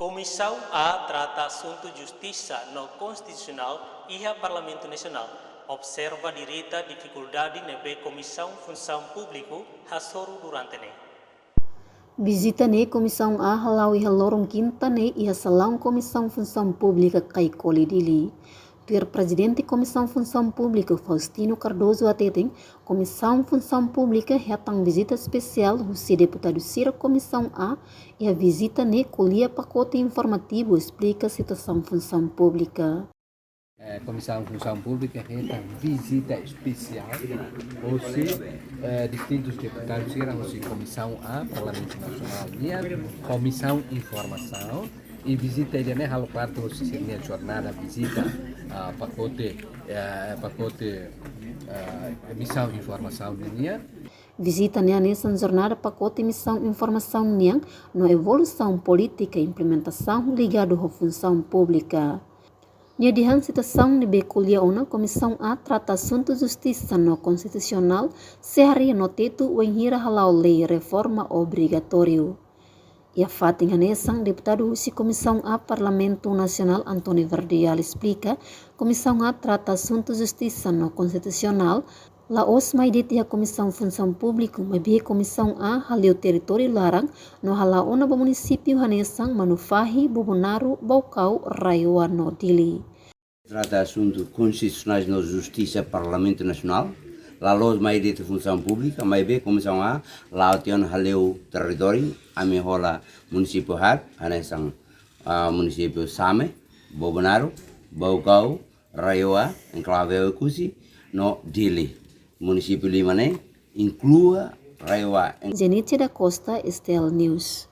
Comissão A trata assunto justiça no constitucional e a Parlamento Nacional. Observa direita dificuldade nebe Comissão Função Público hasoru durante ne. Visita ne Comissão A halau iha lorong quinta ne iha salão Comissão Função Pública kai kolidili. Tuir Presidente Comissão Função Pública Faustino Cardoso Ateteng, Comissão Função Pública retang visita especial husi deputado Sira Comissão A e a visita ne colia pacote informativo explica a situação Função Pública. Comissão Função Pública retang visita especial husi distintos deputados Sira husi Comissão A Parlamento Nacional e Comissão Informação. E visita ele né halo parte seria jornada visita pacote missão informação dunia. Visita nessa jornada pacote missão informação niang no evolução política e implementação ligado à função pública. Nia dihan citação de beculia ona Comissão A trata assunto justiça no constitucional sehari no teto wenhira halau lei reforma obrigatório. E a fatinha nesang deputado husi Comissão A Parlamento Nacional Antônio Verdial explica, Comissão A trata assunto justiça no constitucional, la os maiditi a Comissão Função Público, mabi Comissão A haleu território larang, no halaona ba município hanesang Manufahi, Bobonaru, Baucau, Raioa no Dili. Trata assuntos constitucionais na Justiça Parlamento Nacional, la los maiditi Função Pública, mabi Comissão A, la tion haleu território, amihola município Har, hanesang município Same, Bobonaru, Baucau, Raioa, enclave Kusi, no Dili. Município Limane inclua Raioa. Zenice da Costa, Estel News.